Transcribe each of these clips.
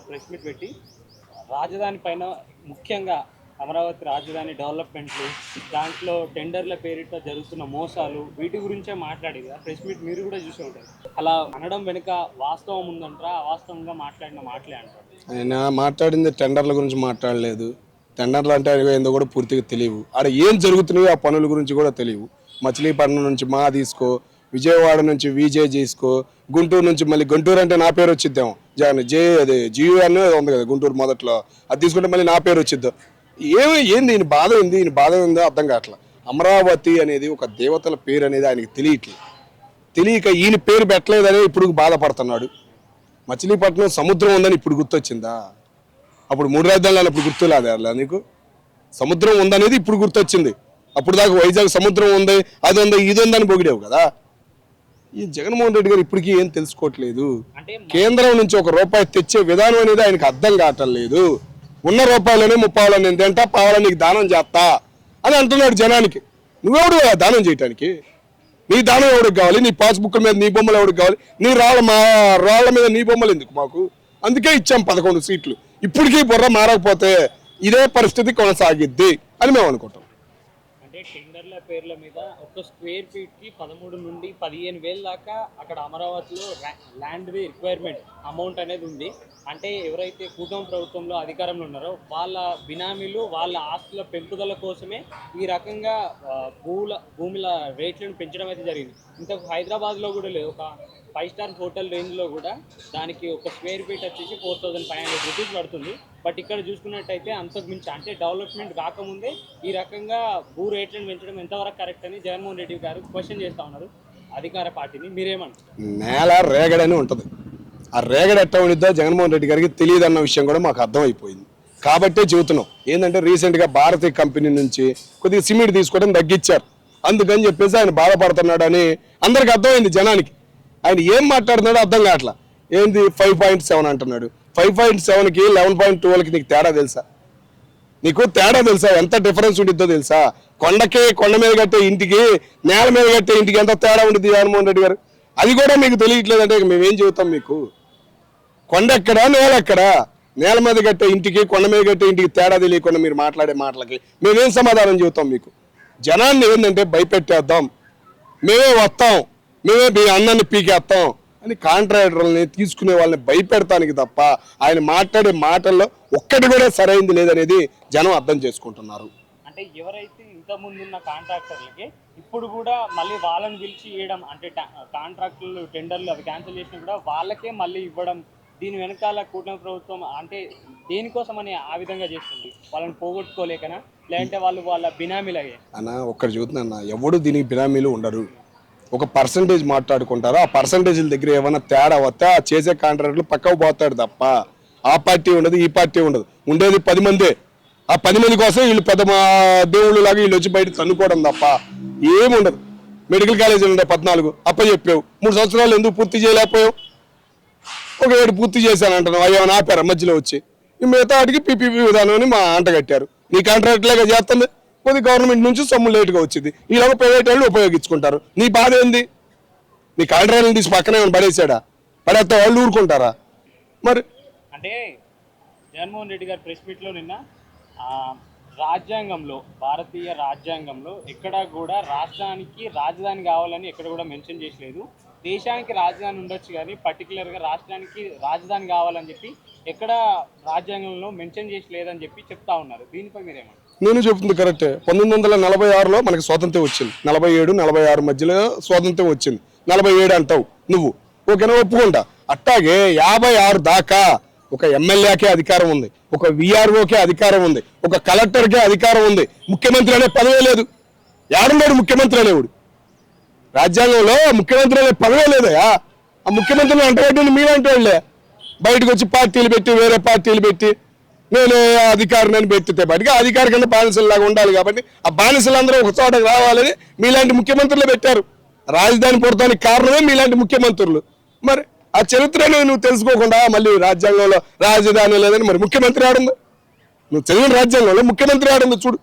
Press meet పెట్టి రాజధాని పైన ముఖ్యంగా అమరావతి రాజధాని డెవలప్మెంట్లు దాంట్లో టెండర్ల పేరిట జరుగుతున్న మోసాలు వీటి గురించే మాట్లాడేది ప్రెస్ మీట్ మీరు కూడా చూసే ఉంటారు. అలా అనడం వెనుక వాస్తవం ఉందంటారా, అవాస్తవంగా మాట్లాడిన మాటలే అంటారు? ఆయన మాట్లాడింది టెండర్ల గురించి మాట్లాడలేదు. టెండర్లు అంటే ఏందో కూడా పూర్తిగా తెలియవు. ఆడ ఏం జరుగుతున్నాయో ఆ పనుల గురించి కూడా తెలియవు. మచిలీపట్నం నుంచి మా తీసుకో, విజయవాడ నుంచి విజే తీసుకో, గుంటూరు నుంచి మళ్ళీ గుంటూరు అంటే నా పేరు వచ్చిద్దాం జగన్ అదే జియు అని ఉంది కదా గుంటూరు మొదట్లో, అది తీసుకుంటే మళ్ళీ నా పేరు వచ్చిద్దాం. ఏంది ఈయన బాధ ఏంది, ఈయన బాధ ఏందో అర్థం కావట్లా. అమరావతి అనేది ఒక దేవతల పేరు అనేది ఆయనకి తెలియక ఈయన పేరు పెట్టలేదని ఇప్పుడు బాధపడుతున్నాడు. మచిలీపట్నం సముద్రం ఉందని ఇప్పుడు గుర్తొచ్చిందా? అప్పుడు 3 రాజధానులు అప్పుడు గుర్తులేదా అలా నీకు? సముద్రం ఉందనేది ఇప్పుడు గుర్తొచ్చింది. అప్పుడు దాకా వైజాగ్ సముద్రం ఉంది, అది ఉంది, ఇది ఉందని పొగిడేవు కదా. ఈ జగన్మోహన్ రెడ్డి గారు ఇప్పటికీ ఏం తెలుసుకోవట్లేదు. కేంద్రం నుంచి ₹1 తెచ్చే విధానం అనేది ఆయనకు అర్థం కావటం లేదు. ఉన్న రూపాయలని 30 నేను తింటా, పావాలని నీకు దానం చేస్తా అని అంటున్నాడు జనానికి. నువ్వెవడు దానం చేయటానికి? నీ దానం ఎవరికి కావాలి? నీ పాస్బుక్ మీద నీ బొమ్మలు ఎవరికి కావాలి? నీ రాళ్ళ మీద నీ బొమ్మలు ఎందుకు మాకు? అందుకే ఇచ్చాం 11 సీట్లు. ఇప్పటికీ బుర్ర మారకపోతే ఇదే పరిస్థితి కొనసాగిద్ది అని మేము అనుకుంటాం. అంటే టెండర్ల పేర్ల మీద ఒక స్క్వేర్ ఫీట్ కి 13 నుండి 15,000 దాకా అక్కడ అమరావతిలో ల్యాండ్ రిక్వైర్మెంట్ అమౌంట్ అనేది ఉంది. అంటే ఎవరైతే కూటమి ప్రభుత్వంలో అధికారంలో ఉన్నారో వాళ్ళ బినామీలు వాళ్ళ ఆస్తుల పెంపుదల కోసమే ఈ రకంగా భూముల రేట్లను పెంచడం అయితే జరిగింది. ఇంతకు హైదరాబాద్లో కూడా లేదు, ఒక 5 స్టార్ హోటల్ రేంజ్లో కూడా దానికి ఒక స్క్వేర్ ఫీట్ వచ్చేసి 4,500 రూపీస్ పడుతుంది. బట్ ఇక్కడ చూసుకున్నట్టయితే అంతకు మించి అంటే డెవలప్మెంట్ కాకముందే ఈ రకంగా భూ రేట్లను పెంచడం ఎంతవరకు కరెక్ట్ అని జగన్మోహన్ రెడ్డి గారు క్వశ్చన్ చేస్తూ ఉన్నారు అధికార పార్టీని. మీరేమంటారు? నేల రేగడని ఉంటుంది. ఆ రేగడ ఎట్లా ఉండిద్దో జగన్మోహన్ రెడ్డి గారికి తెలియదు అన్న విషయం కూడా మాకు అర్థమైపోయింది. కాబట్టే చెబుతున్నాం. ఏంటంటే రీసెంట్గా భారతీయ కంపెనీ నుంచి కొద్దిగా సిమెంట్ తీసుకోవడం తగ్గించారు. అందుకని చెప్పేసి ఆయన బాధపడుతున్నాడు అని అందరికి అర్థమైంది జనానికి. ఆయన ఏం మాట్లాడుతున్నాడో అర్థం కావట్లా. ఏంది 5.7 అంటున్నాడు. 5.7కి 11.12కి నీకు తేడా తెలుసా? ఎంత డిఫరెన్స్ ఉండిద్దో తెలుసా? కొండ మీద కట్టే ఇంటికి నేల మీద కట్టే ఇంటికి ఎంత తేడా ఉండిద్ది జగన్మోహన్ రెడ్డి గారు? అది కూడా మీకు తెలియట్లేదంటే మేమేం చెబుతాం మీకు? కొండ ఎక్కడా నేల ఎక్కడా? నేల మీద కట్టే ఇంటికి కొండ మీద కట్టే ఇంటికి తేడా తెలియకుండా మీరు మాట్లాడే మాటలకి మేమేం సమాధానం చెబుతాం మీకు? జనాన్ని ఏంటంటే భయపెట్టేద్దాం, మేమే వస్తాం, మేమే మీ అన్నాన్ని పీకేస్తాం అని కాంట్రాక్టర్లని తీసుకునే వాళ్ళని భయపెడతానికి తప్ప ఆయన మాట్లాడే మాటల్లో ఒక్కటి కూడా సరైంది లేదనేది జనం అర్థం చేసుకుంటున్నారు. అంటే ఎవరైతే ఇంతకుముందు ఉన్న కాంట్రాక్టర్లకి ఇప్పుడు కూడా మళ్ళీ వాళ్ళని పిలిచి ఇవ్వడం, అంటే కాంట్రాక్టులు టెండర్లు అవి క్యాన్సిల్ చేసినా కూడా వాళ్ళకే మళ్ళీ ఇవ్వడం, దీని వెనకాల కూటమి ప్రభుత్వం అంటే దేనికోసం అని ఆ విధంగా చేస్తుంది? వాళ్ళని పోగొట్టుకోలేకనా, లేదంటే వాళ్ళ బినామీలు అయ్యే అన్న? ఒక్కటి చూస్తున్నా, ఎవడు దీనికి బినామీలు ఉండరు. ఒక పర్సంటేజ్ మాట్లాడుకుంటారు. ఆ పర్సంటేజ్ల దగ్గర ఏమైనా తేడా వస్తే ఆ చేసే కాంట్రాక్టర్లు పక్కకు పోతాడు తప్ప ఆ పార్టీ ఉండదు, ఈ పార్టీ ఉండదు. ఉండేది 10 మందే. ఆ 10 మంది కోసం వీళ్ళు పెద్ద దేవుళ్ళు లాగా వీళ్ళు వచ్చి బయట తన్నుకోవడం తప్ప ఏముండదు. మెడికల్ కాలేజీలు ఉండే 14 చెప్పావు, 3 సంవత్సరాలు ఎందుకు పూర్తి చేయలేకపోయావు? ఒక 7 పూర్తి చేశానంటున్నావు. అయ్యో ఆపారు మధ్యలో వచ్చి. మిగతా వాటికి పీపీపీ విధానం అని మా అంట కట్టారు. నీ కాంట్రాక్ట్ లాగా చేస్తుంది. కొద్ది గవర్నమెంట్ నుంచి సొమ్ము లేట్గా వచ్చింది, ఈలోగా ప్రైవేట్ వాళ్ళు ఉపయోగించుకుంటారు. నీ బాధ ఏంది? నీ కాంట్రాక్ట్ని తీసి పక్కనే పడేసాడా? పడేస్తే వాళ్ళు ఊరుకుంటారా? మరి అంటే జగన్మోహన్ రెడ్డి గారు ప్రెస్ మీట్లో నిన్న రాజ్యాంగంలో, భారతీయ రాజ్యాంగంలో ఎక్కడా కూడా రాష్ట్రానికి రాజధాని కావాలని ఎక్కడ కూడా మెన్షన్ చేయలేదు. దేశానికి రాజధాని ఉండొచ్చు కానీ పర్టికులర్గా రాష్ట్రానికి రాజధాని కావాలని చెప్పి ఎక్కడ రాజ్యాంగంలో మెన్షన్ చేసి లేదని చెప్పి చెప్తా ఉన్నారు. దీనిపై మీరేమంటారు? నేను చెప్తుంది కరెక్టే. 1946లో మనకి స్వాతంత్రం వచ్చింది. 47, 46 మధ్యలో స్వాతంత్రం వచ్చింది. 47 అంటావు నువ్వు, ఓకేనా, ఒప్పుకుంటా. అట్టాగే 56 దాకా ఒక ఎమ్మెల్యేకే అధికారం ఉంది, ఒక విఆర్ఓకే అధికారం ఉంది, ఒక కలెక్టర్కే అధికారం ఉంది. ముఖ్యమంత్రి అనే పదవే లేదు. యాడున్నాడు ముఖ్యమంత్రి అనేవాడు? రాజ్యాంగంలో ముఖ్యమంత్రి అనే పదవే లేదయా. ఆ ముఖ్యమంత్రిని అంటబెట్టింది మీరంటే వాళ్ళే. బయటకు వచ్చి పార్టీలు పెట్టి, వేరే పార్టీలు పెట్టి నేను అధికారిని పెట్టితే బయటగా అధికారి కింద బానిసలాగా ఉండాలి. కాబట్టి ఆ బానిసలందరూ ఒక చోటకి రావాలని మీలాంటి ముఖ్యమంత్రులు పెట్టారు. రాజధాని పుడతానికి కారణమే మీలాంటి ముఖ్యమంత్రులు. మరి ఆ చరిత్రను నువ్వు తెలుసుకోకుండా మళ్ళీ రాజ్యాంగంలో రాజధాని లేదని మరి ముఖ్యమంత్రి ఆడుంది? నువ్వు చదివిన రాజ్యాంగంలో ముఖ్యమంత్రి ఆడుంది చూడు.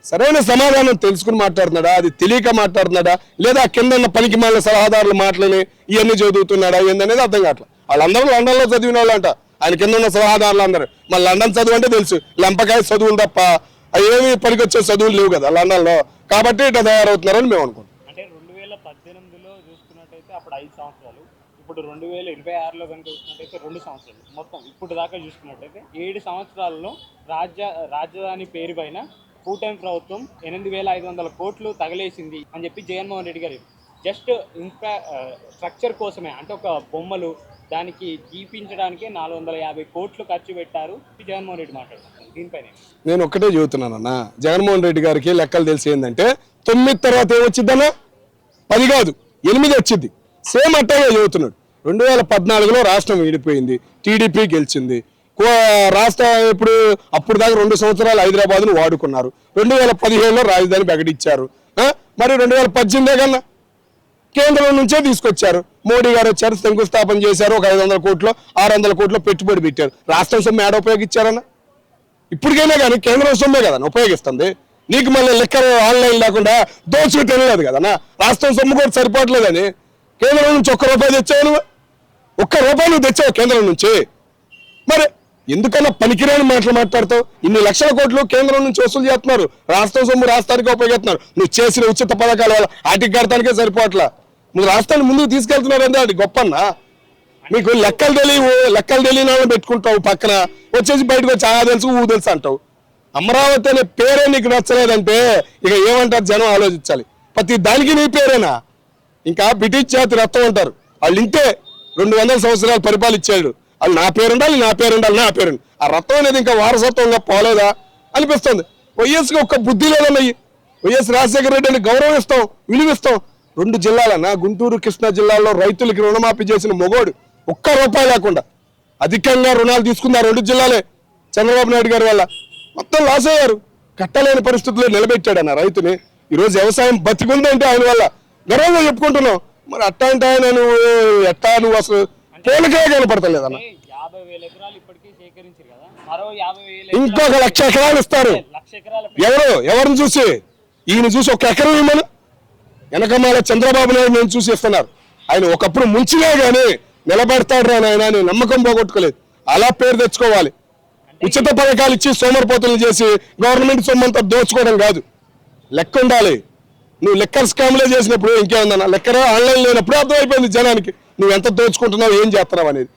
సరైన సమాధానం తెలుసుకుని మాట్లాడుతున్నాడా, అది తెలియక మాట్లాడుతున్నాడా, లేదా కింద ఉన్న పనికి మాలిన సలహాదారులు మాటలని ఇవన్నీ చదువుతున్నాడా ఏందనేది అర్థం కావట్లేదు. వాళ్ళందరూ లండన్లో చదివిన వాళ్ళంట. ఆయన కింద ఉన్న సలహాదారులు అందరూ మళ్ళీ లండన్ చదువు అంటే తెలుసు, లెంపకాయ చదువులు తప్ప అవి ఏమి పనికొచ్చే చదువులు లేవు కదా లండన్లో, కాబట్టి ఇట్లా తయారవుతున్నారని మేము అనుకుంటాం. అంటే 2018లో చూసుకున్నట్టయితే అప్పుడు 5 సంవత్సరాలు, ఇప్పుడు 2026లో కనుక చూసుకున్నట్టయితే 2 సంవత్సరాలు, మొత్తం ఇప్పుడు దాకా చూసుకున్నట్టయితే 7 సంవత్సరాల్లో రాజధాని పేరు పైన కూటమి ప్రభుత్వం 8,500 కోట్లు తగలేసింది అని చెప్పి జగన్మోహన్ రెడ్డి గారు జస్ట్ స్ట్రక్చర్ కోసమే, అంటే ఒక బొమ్మలు దానికి గీపించడానికే 450 కోట్లు ఖర్చు పెట్టారు జగన్మోహన్ రెడ్డి మాట్లాడుతున్నారు దీనిపైన. నేను ఒక్కటే చెబుతున్నానన్న, జగన్మోహన్ రెడ్డి గారికి లెక్కలు తెలిసి ఏంటంటే 9 తర్వాత ఏమొచ్చిద్దన్నా 10 కాదు 8 వచ్చింది. సేమ్ అట్టాగే చెబుతున్నాడు. 2014లో రాష్ట్రం విడిపోయింది, టీడీపీ గెలిచింది. రాష్ట్ర ఇప్పుడు అప్పుడు దాకా 2 సంవత్సరాలు హైదరాబాద్ను వాడుకున్నారు. 2017లో రాజధాని ప్రకటించారు. మరి 2018 కన్నా కేంద్రం నుంచే తీసుకొచ్చారు. మోడీ గారు వచ్చారు, శంకుస్థాపన చేశారు, ఒక 500 కోట్లు 600 కోట్లు పెట్టుబడి పెట్టారు. రాష్ట్రం సొమ్ము ఏడ ఉపయోగించారన్న? ఇప్పటికైనా కానీ కేంద్రం సొమ్మే కదా ఉపయోగిస్తుంది. నీకు మళ్ళీ లెక్కలు ఆన్లైన్ లేకుండా దోచుకు తెలియలేదు కదన్నా. రాష్ట్రం సొమ్ము కూడా సరిపోవట్లేదని కేంద్రం నుంచి ₹1 తెచ్చావు నువ్వు, ₹1 నువ్వు తెచ్చావు కేంద్రం నుంచి. మరి ఎందుకన్నా పనికిరాని మాటలు మాట్లాడతావు? ఇన్ని లక్షల కోట్లు కేంద్రం నుంచి వసూలు చేస్తున్నారు, రాష్ట్రం సొమ్ము రాష్ట్రానికి ఉపయోగిస్తున్నారు. నువ్వు చేసిన ఉచిత పథకాల వల్ల ఆటికి కడతానికే సరిపోవట్లా. నువ్వు రాష్ట్రాన్ని ముందుకు తీసుకెళ్తున్నారు అంటే అది గొప్పన్నా. మీకు లెక్కలు తెలియని వాళ్ళని పెట్టుకుంటావు పక్కన, వచ్చేసి బయటకు వచ్చి తెలుసు తెలుసు అంటావు. అమరావతి అనే పేరే నీకు నచ్చలేదంటే ఇక ఏమంటారు జనం ఆలోచించాలి. ప్రతి దానికి నీ పేరేనా? ఇంకా బ్రిటిష్ జాతి రత్నం అంటారు, వాళ్ళు ఇంతే 200 సంవత్సరాలు పరిపాలించాడు. వాళ్ళు నా పేరు ఉండాలి, నా పేరు ఉండాలి, నా పేరు. ఆ రత్నం అనేది ఇంకా వారసత్వంగా పోలేదా అనిపిస్తుంది. వైఎస్కి ఒక్క బుద్ధి లేదన్నయ్యి. వైఎస్ రాజశేఖర రెడ్డి అని గౌరవం ఇస్తాం, విలువిస్తాం. 2 జిల్లాలన్నా గుంటూరు కృష్ణా జిల్లాల్లో రైతులకి రుణమాఫీ చేసిన మొగోడు ₹1 లేకుండా అధికంగా రుణాలు తీసుకుంది ఆ 2 జిల్లాలే. చంద్రబాబు నాయుడు గారి వల్ల మొత్తం లాస్ అయ్యారు. కట్టలేని పరిస్థితుల్లో నిలబెట్టాడు అన్న రైతుని. ఈరోజు వ్యవసాయం బతికుందంటే ఆయన వల్ల గర్వంగా చెప్పుకుంటున్నాం. మరి అట్టా అంటే ఆయన నువ్వు అసలు పోలికే కనపడతలేదన్న. 50,000 ఎకరాలు ఇప్పటికీ సేకరించారు కదా, మరో 50,000 ఇంకొక 1,00,000 ఎకరాలు ఇస్తారు. ఎవరిని చూసి? ఈయన చూసి 1 ఎకరం ఇవ్వమని వెనకమాల చంద్రబాబు నాయుడు నేను చూసి ఇస్తున్నారు. ఆయన ఒకప్పుడు ముంచినా కానీ నిలబెడతాడు రా నాయన అని నమ్మకం పోగొట్టుకోలేదు. అలా పేరు తెచ్చుకోవాలి. ఉచిత పథకాలు ఇచ్చి సోమరిపోతులు చేసి గవర్నమెంట్ సొమ్మంతా దోచుకోవడం కాదు, లెక్క ఉండాలి. నువ్వు లెక్కర్ స్కామ్లే చేసినప్పుడు ఇంకేముందన్నా, లెక్కర ఆన్లైన్ లేనప్పుడు అర్థమైపోయింది జనానికి నువ్వు ఎంత దోచుకుంటున్నావు, ఏం చేస్తున్నావు అనేది.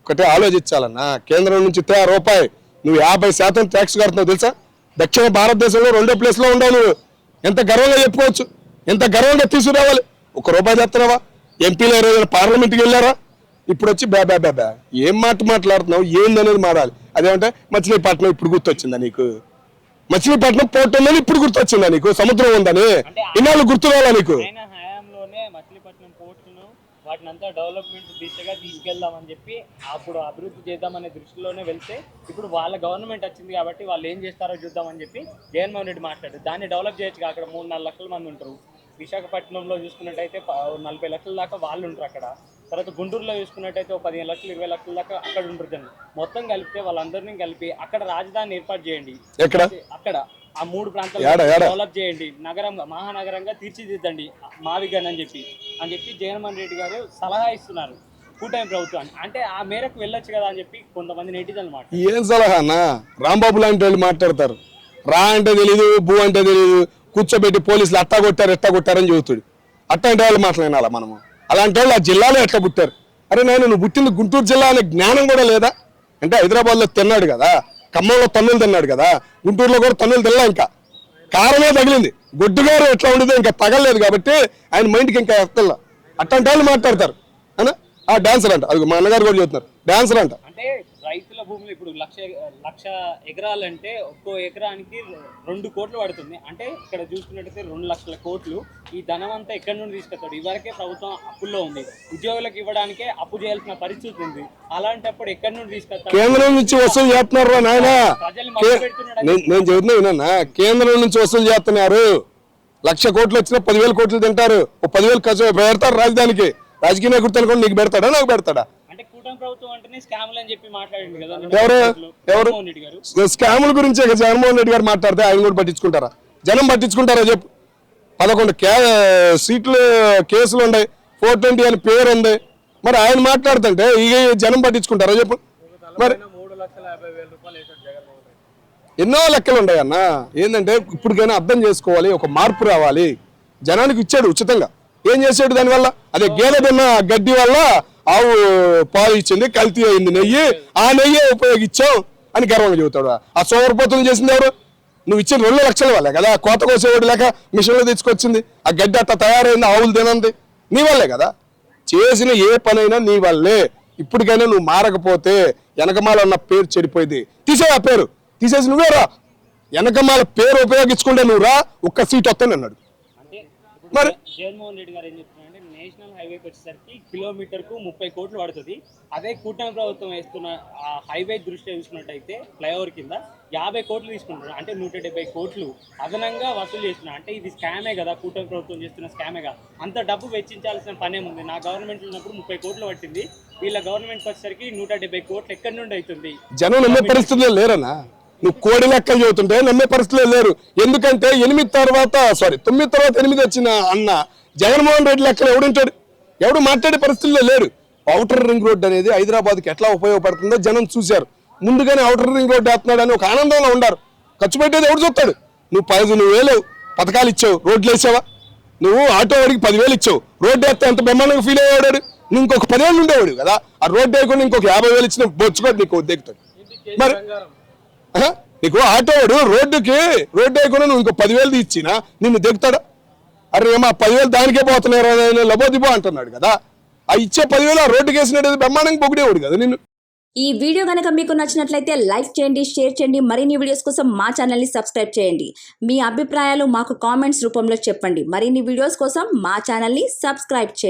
ఒకటే ఆలోచించాలన్నా. కేంద్రం నుంచి ₹1 నువ్వు 50% ట్యాక్స్ కడుతున్నావు తెలుసా? దక్షిణ భారతదేశంలో 2వ ప్లేస్లో ఉండవు. నువ్వు ఎంత గర్వంగా చెప్పుకోవచ్చు, ఎంత గర్వంగా తీసుకురావాలి. ₹1 తెస్తున్నావా? ఎంపీలు రోజున పార్లమెంట్కి వెళ్ళారా? ఇప్పుడు వచ్చి బ్యా ఏం మాట్లాడుతున్నావు, ఏందనేది మారాలి. అదేమంటే మచిలీపట్నం ఇప్పుడు గుర్తొచ్చిందా నీకు? మచిలీపట్నం పోర్ట్ ఉందని ఇప్పుడు గుర్తొచ్చిందా నీకు? సముద్రం ఉందని ఇన్నాళ్ళు గుర్తు రావాలా నీకు? మచిలీపట్నం పోర్టును వాటినంతా డెవలప్మెంట్ దిశగా తీసుకెళ్దామని చెప్పి అప్పుడు అభివృద్ధి చేద్దామనే దృష్టిలోనే వెళ్తే ఇప్పుడు వాళ్ళ గవర్నమెంట్ వచ్చింది కాబట్టి వాళ్ళు ఏం చేస్తారో చూద్దామని చెప్పి జగన్మోహన్ రెడ్డి మాట్లాడారు. దాన్ని డెవలప్ చేయొచ్చు. అక్కడ 3-4 లక్షల మంది ఉంటారు. విశాఖపట్నంలో చూసుకున్నట్టయితే 40 లక్షల దాకా వాళ్ళు ఉంటారు అక్కడ. తర్వాత గుంటూరులో చూసుకున్నట్టయితే 15 లక్షలు 20 లక్షల దాకా అక్కడ ఉంటారు జనం. మొత్తం కలిపితే వాళ్ళందరినీ కలిపి అక్కడ రాజధాని ఏర్పాటు చేయండి. అక్కడ ఆ 3 ప్రాంతాలు డెవలప్ చేయండి, మహానగరంగా తీర్చిదిద్దండి మావిగన్ అని చెప్పి జగన్మోహన్ రెడ్డి గారు సలహా ఇస్తున్నారు కూటమి ప్రభుత్వాన్ని. అంటే ఆ మేరకు వెళ్ళొచ్చు కదా అని చెప్పి కొంతమంది నెటిజన్లు మాట. ఏం సలహా అన్న? రాంబాబు లాంటి వాళ్ళు మాట్లాడతారు. రా అంటే తెలీదు, భూ అంటే తెలీదు, కూర్చోబెట్టి పోలీసులు అట్టా కొట్టారని చెబుతాడు. అట్లాంటి వాళ్ళు మాట్లాడినాలా మనము? అలాంటి వాళ్ళు ఆ జిల్లాలో ఎట్లా పుట్టారు? అరే నువ్వు పుట్టింది గుంటూరు జిల్లా అనే జ్ఞానం కూడా లేదా? అంటే హైదరాబాద్లో తిన్నాడు కదా, ఖమ్మంలో తన్నులు తిన్నాడు కదా, గుంటూరులో కూడా తన్నులు తినలా. ఇంకా కారమే తగిలింది. గొడ్డుగారు ఎట్లా ఉండదు ఇంకా తగలలేదు కాబట్టి ఆయన మైండ్కి ఇంకా ఎత్తల్లా. అట్లాంటి వాళ్ళు మాట్లాడతారు అనా? ఆ డాన్సర్ అంట, అది మా అన్నగారు కూడా చెబుతున్నారు, డాన్సర్ అంట. అంటే రైతుల భూములు ఇప్పుడు 1,00,000 ఎకరాలంటే ఒక్కో ఎకరానికి 2 కోట్లు పడుతుంది. అంటే ఇక్కడ చూసుకున్నట్టయితే 2 లక్షల కోట్లు. ఈ ధనం అంతా ఎక్కడి నుండి తీసుకొస్తాడు? ఇవరకే ప్రభుత్వం అప్పుల్లో ఉంది, ఉద్యోగులకు ఇవ్వడానికే అప్పు చేయాల్సిన పరిస్థితి ఉంది. అలాంటప్పుడు ఎక్కడి నుండి తీసుకొస్తాడు? కేంద్రం నుంచి వసూలు చేస్తున్నారు నాయన. నేను చెబుతున్నా, కేంద్రం నుంచి వసూలు చేస్తున్నారు. 1,00,000 కోట్లు వచ్చినా 10,000 కోట్లు తింటారు. 10,000 ఖర్చు పెడతారు రాజధానికి. రాజకీయ నాయకుడు అనుకోండి, నీకు పెడతాడా నాకు పెడతాడా? ప్రభుత్వం అంటేనే స్కామ్లు అని చెప్పి మాట్లాడింది కదా ఎవరు? స్కాముల గురించి జగన్మోహన్ రెడ్డి గారు మాట్లాడితే ఆయన కూడా పట్టించుకుంటారా? జనం పట్టించుకుంటారా చెప్పు? 11 సీట్లు కేసులు ఉన్నాయి, 420 అని పేరు ఉంది. మరి ఆయన మాట్లాడుతుంటే ఈ జనం పట్టించుకుంటారా చెప్పు? మరి 3,50,000 వేసాడు జగన్మోహన్ రెడ్డి. ఎన్నో లెక్కలు ఉన్నాయి అన్న. ఏంటంటే ఇప్పటికైనా అర్థం చేసుకోవాలి, ఒక మార్పు రావాలి. జనానికి ఇచ్చాడు ఉచితంగా, ఏం చేసాడు దానివల్ల? అదే గేదె తిన్న గడ్డి వల్ల ఆవు పాలు ఇచ్చింది, కల్తీ అయింది నెయ్యి, ఆ నెయ్యి ఉపయోగించాం అని గర్వంగా చెబుతాడు. ఆ సోమరపోతులు చేసింది ఎవరు? నువ్వు ఇచ్చిన 2 లక్షల వల్లే కదా. కోత కోసేవాడు లేక మిషన్లో తెచ్చుకొచ్చింది, ఆ గడ్డి అట్లా తయారైంది, ఆవులు తినంది నీ వల్లే కదా. చేసిన ఏ పనైనా నీ వల్లే. ఇప్పటికైనా నువ్వు మారకపోతే వెనకమాల ఉన్న పేరు చెడిపోయింది. తీసే ఆ పేరు తీసేసి నువ్వే రా. వెనకమాల పేరు ఉపయోగించుకుంటే నువ్వు రా, ఒక్క సీట్ వస్తాను అన్నాడు. అంటే ఇప్పుడు మరి జగన్మోహన్ రెడ్డి గారు ఏం చెప్తున్నారంటే నేషనల్ హైవేకి వచ్చేసరికి కిలోమీటర్కు 30 కోట్లు పడుతుంది. అదే కూటమి ప్రభుత్వం వేస్తున్న ఆ హైవే దృష్ట్యా చూసుకున్నట్టయితే ఫ్లైఓవర్ కింద 50 కోట్లు తీసుకుంటున్నారు. అంటే 170 కోట్లు అదనంగా వసూలు చేస్తున్నారు. అంటే ఇది స్కామే కదా, కూటమి ప్రభుత్వం చేస్తున్న స్కామే కదా. అంత డబ్బు వెచ్చించాల్సిన పనేముంది? నా గవర్నమెంట్ ఉన్నప్పుడు 30 కోట్లు పట్టింది, వీళ్ళ గవర్నమెంట్కి వచ్చేసరికి 170 కోట్లు ఎక్కడి నుండి అవుతుంది? జనం నమ్మే పరిస్థితుల్లో లేరన్నా. నువ్వు కోడి లెక్కలు చెబుతుంటే నమ్మే పరిస్థితుల్లో లేరు. ఎందుకంటే 9 తర్వాత 8 వచ్చిన అన్న జగన్మోహన్ రెడ్డి లెక్కలు ఎవడుంటాడు? ఎవడు మాట్లాడే పరిస్థితుల్లో లేరు. ఔటర్ రింగ్ రోడ్ అనేది హైదరాబాద్కి ఎట్లా ఉపయోగపడుతుందో జనం చూశారు. ముందుగానే ఔటర్ రింగ్ రోడ్ వేస్తున్నాడు అని ఒక ఆనందంలో ఉండారు. ఖర్చు పెట్టేది ఎవడు చూస్తాడు? నువ్వు 15,000 పథకాలు ఇచ్చావు, రోడ్లు వేసావా? నువ్వు ఆటో వాడికి 10,000 ఇచ్చావు, రోడ్డు వేస్తే ఎంత బ్రహ్మాండంగా ఫీల్ అయ్యేవాడు. నువ్వు ఇంకొక 10 ఏళ్ళు ఉండేవాడు కదా. ఆ రోడ్డు వేయకుండా ఇంకొక 50,000 ఇచ్చిన బొచ్చుకోటి నీకు దిగుతాడు. మరి నీకు ఆటోవాడు రోడ్డు వేయకుండా నువ్వు ఇంకో 10,000 ఇచ్చినా నిన్ను దిగుతాడా? అరే ఏమో 10,000 దానికే పోతున్నారు లబోదిబో అంటున్నాడు కదా. ఆ ఇచ్చే 10,000 ఆ రోడ్డుకి వేసినట్టు బ్రహ్మాండంగా పొగిడేవాడు కదా నిన్ను. ఈ వీడియో కనుక మీకు నచ్చినట్లయితే లైక్ చేయండి, షేర్ చేయండి. మరిన్ని వీడియోస్ కోసం మా ఛానల్ని సబ్స్క్రైబ్ చేయండి. మీ అభిప్రాయాలు మాకు కామెంట్స్ రూపంలో చెప్పండి. మరిన్ని వీడియోస్ కోసం మా ఛానల్ని సబ్స్క్రైబ్ చేయండి.